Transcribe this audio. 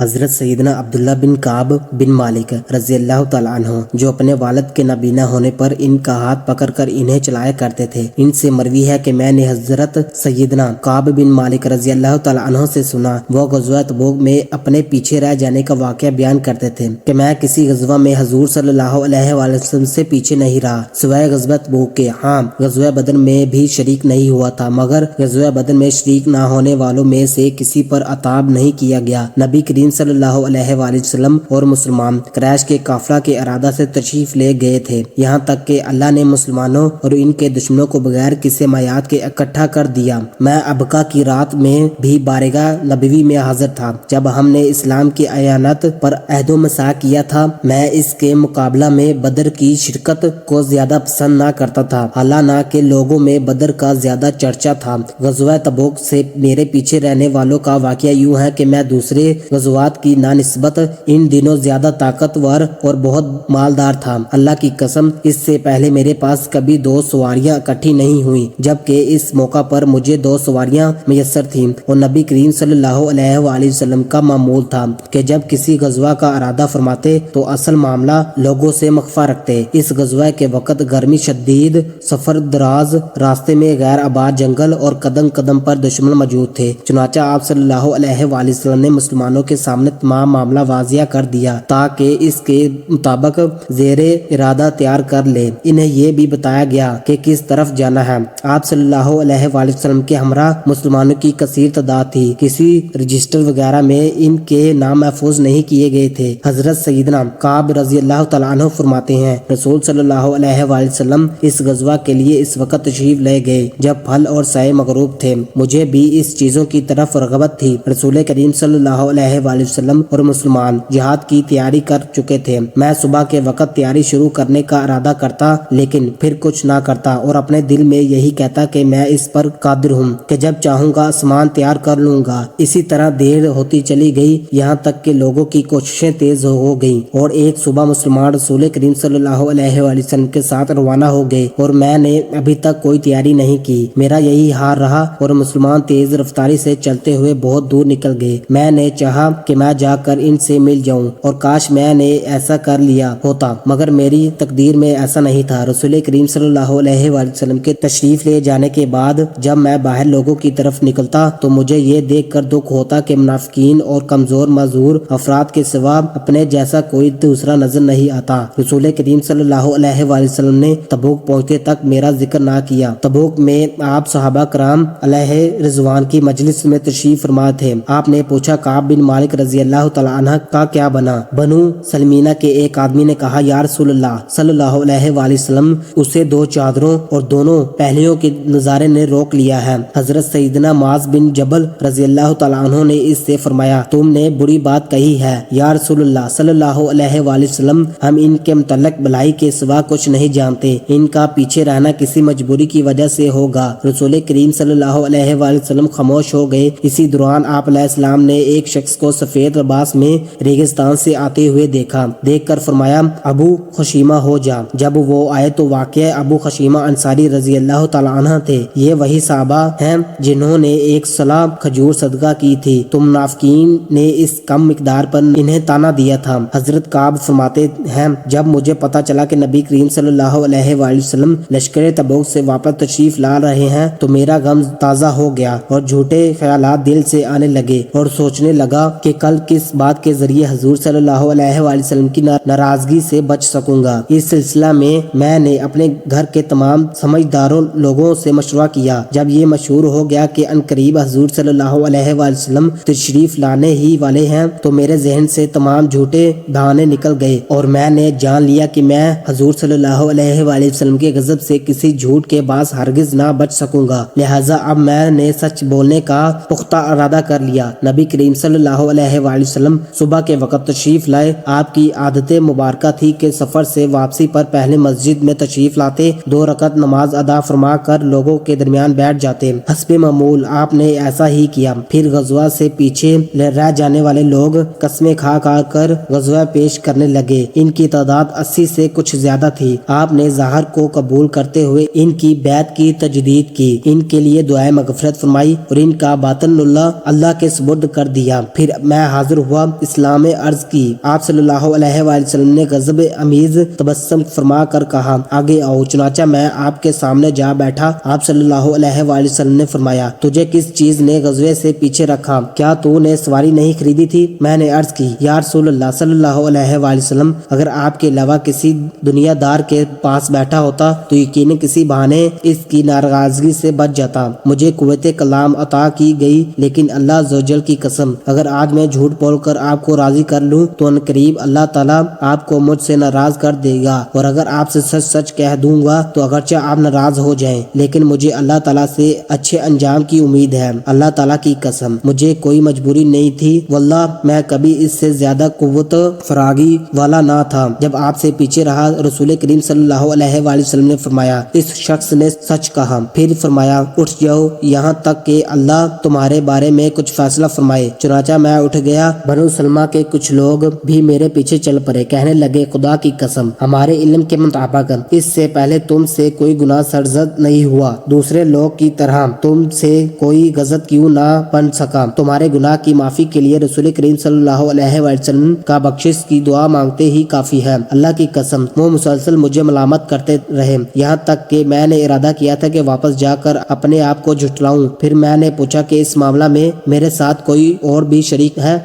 حضرت سیدنا عبداللہ بن کعب بن مالک رضی اللہ تعالیٰ عنہ جو اپنے والد کے نابینا ہونے پر ان کا ہاتھ پکڑ کر انہیں چلایا کرتے تھے، ان سے مروی ہے کہ میں نے حضرت سیدنا کعب بن مالک رضی اللہ تعالیٰ عنہ سے سنا، وہ غزوہ تبوک میں اپنے پیچھے رہ جانے کا واقعہ بیان کرتے تھے کہ میں کسی غزوہ میں حضور صلی اللہ علیہ وآلہ وسلم سے پیچھے نہیں رہا سوائے غزوہ تبوک کے۔ ہاں، غزوہ بدر میں بھی شریک نہیں ہوا تھا، مگر غزوہ بدر میں شریک نہ ہونے والوں میں سے کسی پر عتاب نہیں کیا گیا۔ نبی کریم صلی اللہ علیہ وآلہ وسلم اور مسلمان قریش کے قافلہ کے ارادہ سے تشریف لے گئے تھے، یہاں تک کہ اللہ نے مسلمانوں اور ان کے دشمنوں کو بغیر کسی میعاد کے اکٹھا کر دیا۔ میں ابقا کی رات میں بھی بارگاہ نبوی میں حاضر تھا جب ہم نے اسلام کی اعانت پر عہد و میثاق کیا تھا۔ میں اس کے مقابلہ میں بدر کی شرکت کو زیادہ پسند نہ کرتا تھا، حالانکہ لوگوں میں بدر کا زیادہ چرچا تھا۔ غزوہ تبوک سے میرے پیچھے رہنے والوں کا واقعہ یوں ہے کہ میں دوسرے غزوات کی نسبت ان دنوں زیادہ طاقتور اور بہت مالدار تھا۔ اللہ کی قسم، اس سے پہلے میرے پاس کبھی 2 سواریاں اکٹھی نہیں ہوئیں، جبکہ اس موقع پر مجھے 2 سواریاں میسر تھیں، اور نبی کریم صلی اللہ علیہ وآلہ وسلم کا معمول تھا کہ جب کسی غزوہ کا ارادہ فرماتے تو اصل معاملہ لوگوں سے مخفی رکھتے۔ اس غزوہ کے وقت گرمی شدید، سفر دراز، راستے میں غیر آباد جنگل اور قدم قدم پر دشمن موجود تھے، چنانچہ آپ صلی اللہ علیہ وآلہ وسلم نے مسلمانوں کے سامنے تمام معاملہ واضح کر دیا تاکہ اس کے مطابق زیر ارادہ تیار کر لے۔ انہیں یہ بھی بتایا گیا کہ کس طرف جانا ہے۔ آپ صلی اللہ علیہ وآلہ وسلم کے ہمراہ مسلمانوں کی کثیر تعداد تھی، کسی رجسٹر وغیرہ میں ان کے نام محفوظ نہیں کیے گئے تھے۔ حضرت سیدنا کعب رضی اللہ تعالیٰ عنہ فرماتے ہیں، رسول صلی اللہ علیہ وآلہ وسلم اس غزوہ کے لیے اس وقت تشریف لے گئے جب پھل اور سائے مغروب تھے۔ مجھے بھی اس چیزوں کی طرف رغبت تھی۔ رسول کریم صلی اللہ علیہ وآلہ وسلم اور مسلمان جہاد کی تیاری کر چکے تھے۔ میں صبح کے وقت تیاری شروع کرنے کا ارادہ کرتا لیکن پھر کچھ نہ کرتا اور اپنے دل میں یہی کہتا کہ میں اس پر قادر ہوں کہ جب چاہوں گا سامان تیار کر لوں گا۔ اسی طرح دیر ہوتی چلی گئی، یہاں تک کہ لوگوں کی کوششیں تیز ہو گئیں اور ایک صبح مسلمان رسول کریم صلی اللہ علیہ وآلہ وسلم کے ساتھ روانہ ہو گئے اور میں نے ابھی تک کوئی تیاری نہیں کی۔ میرا یہی حال رہا اور مسلمان تیز رفتاری سے چلتے ہوئے بہت دور نکل گئے۔ میں نے چاہا کہ میں جا کر ان سے مل جاؤں اور کاش میں نے ایسا کر لیا ہوتا، مگر میری تقدیر میں ایسا نہیں تھا۔ رسول کریم صلی اللہ علیہ وآلہ وسلم کے تشریف لے جانے کے بعد جب میں باہر لوگوں کی طرف نکلتا تو مجھے یہ دیکھ کر دکھ ہوتا کہ منافقین اور کمزور معذور افراد کے سوا اپنے جیسا کوئی دوسرا نظر نہیں آتا۔ رسول کریم صلی اللہ علیہ وآلہ وسلم نے تبوک پہنچتے تک میرا ذکر نہ کیا۔ تبوک میں آپ صحابہ کرام علیہ رضوان کی مجلس میں تشریف فرما تھے۔ آپ نے پوچھا، کعب بن مالک رضی اللہ تعالیٰ عنہ کا کیا بنا؟ بنو سلمینہ کے ایک آدمی نے کہا، یا رسول اللہ صلی اللہ علیہ وآلہ وسلم، اسے 2 چادروں اور دونوں پہلیوں کے نظارے نے روک لیا ہے۔ حضرت سیدنا معاذ بن جبل رضی اللہ تعالیٰ عنہ نے اس سے فرمایا، تم نے بری بات کہی ہے یا رسول اللہ صلی اللہ علیہ وآلہ وسلم، ہم ان کے متعلق بھلائی کے سوا کچھ نہیں جانتے، ان کا پیچھے رہنا کسی مجبوری کی وجہ سے ہوگا۔ رسول کریم صلی اللہ علیہ وآلہ وسلم خاموش ہو گئے۔ اسی دوران آپ علیہ السلام نے ایک شخص کو سفید لباس میں ریگستان سے آتے ہوئے دیکھا، دیکھ کر فرمایا، ابو خشیمہ ہو جا۔ جب وہ آئے تو واقعہ ابو خشیمہ انصاری رضی اللہ تعالیٰ عنہ تھے۔ یہ وہی صحابہ ہیں جنہوں نے ایک صلاح کھجور صدقہ کی تھی، تو منافقین نے اس کم مقدار پر انہیں تانا دیا تھا۔ حضرت کعب فرماتے ہیں، جب مجھے پتا چلا کہ نبی کریم صلی اللہ علیہ وآلہ وسلم لشکر تبوک سے واپس تشریف لا رہے ہیں تو میرا غم تازہ ہو گیا اور جھوٹے خیالات دل سے آنے لگے اور سوچنے لگا کہ کل کس بات کے ذریعے حضور صلی اللہ علیہ وآلہ وسلم کی ناراضگی سے بچ سکوں گا۔ اس سلسلہ میں نے اپنے گھر کے تمام سمجھداروں لوگوں سے مشورہ کیا۔ جب یہ مشہور ہو گیا کہ عنقریب حضور صلی اللہ علیہ وآلہ وسلم تشریف لانے ہی والے ہیں تو میرے ذہن سے تمام جھوٹے بہانے نکل گئے اور میں نے جان لیا کہ میں حضور صلی اللہ علیہ وآلہ وسلم کے غضب سے کسی جھوٹ کے باعث ہرگز نہ بچ سکوں گا، لہٰذا اب میں نے سچ بولنے کا پختہ ارادہ کر لیا۔ نبی کریم صلی اللہ علیہ وآلہ وسلم صبح کے وقت تشریف لائے۔ آپ کی عادت مبارکہ تھی کہ سفر سے واپسی پر پہلے مسجد میں تشریف لاتے، 2 رکعت نماز ادا فرما کر لوگوں کے درمیان بیٹھ جاتے۔ حسب معمول آپ نے ایسا ہی کیا۔ پھر غزوہ سے پیچھے رہ جانے والے لوگ قسمیں کھا کر غزوہ پیش کرنے لگے۔ ان کی تعداد 80 سے کچھ زیادہ تھی۔ آپ نے ظاہر کو قبول کرتے ہوئے ان کی بیعت کی تجدید کی، ان کے لیے دعائے مغفرت فرمائی اور ان کا باطن اللہ کے سپرد کر دیا۔ پھر میں حاضر ہوا اسلام عرض کی۔ آپ صلی اللہ علیہ وآلہ وسلم نے غضب امیز تبسم فرما کر کہا آگے آؤ۔ چنانچہ میں آپ کے سامنے جا بیٹھا۔ آپ صلی اللہ علیہ وآلہ وسلم نے فرمایا تجھے کس چیز نے غزوے سے پیچھے رکھا؟ کیا تو نے سواری نہیں خریدی تھی؟ میں نے عرض کی یا رسول اللہ صلی اللہ علیہ وآلہ وسلم اگر آپ کے علاوہ کسی دنیا دار کے پاس بیٹھا ہوتا تو یقیناً کسی بہانے اس کی ناراضگی سے بچ جاتا۔ مجھے قوت کلام عطا کی گئی لیکن اللہ عز و جل کی قسم اگر آج میں جھوٹ بول کر آپ کو راضی کر لوں تو ان قریب اللہ تعالیٰ آپ کو مجھ سے ناراض کر دے گا، اور اگر آپ سے سچ سچ کہہ دوں گا تو اگرچہ آپ ناراض ہو جائیں لیکن مجھے اللہ تعالیٰ سے اچھے انجام کی امید ہے۔ اللہ تعالیٰ کی قسم مجھے کوئی مجبوری نہیں تھی، واللہ میں کبھی اس سے زیادہ قوت فراگی والا نہ تھا۔ جب آپ سے پیچھے رہا رسول کریم صلی اللہ علیہ وآلہ وسلم نے فرمایا اس شخص نے سچ کہا، پھر فرمایا اٹھ جاؤ یہاں تک کہ اللہ تمہارے بارے میں کچھ فیصلہ فرمائے۔ چنانچہ میں اٹھ گیا۔ بنو سلمہ کے کچھ لوگ بھی میرے پیچھے چل پڑے، کہنے لگے خدا کی قسم ہمارے علم کے مطابق اس سے پہلے تم سے کوئی گناہ سرزد نہیں ہوا، دوسرے لوگ کی طرح تم سے کوئی غلط کیوں نہ بن سکا۔ تمہارے گناہ کی معافی کے لیے رسول کریم صلی اللہ علیہ وآلہ وسلم کا بخشش کی دعا مانگتے ہی کافی ہے۔ اللہ کی قسم وہ مسلسل مجھے ملامت کرتے رہے، یہاں تک کہ میں نے ارادہ کیا تھا کہ واپس جا کر اپنے آپ کو جھٹلاؤں۔ پھر میں نے پوچھا کہ اس معاملہ میں میرے ساتھ کوئی اور بھی شریک ہے؟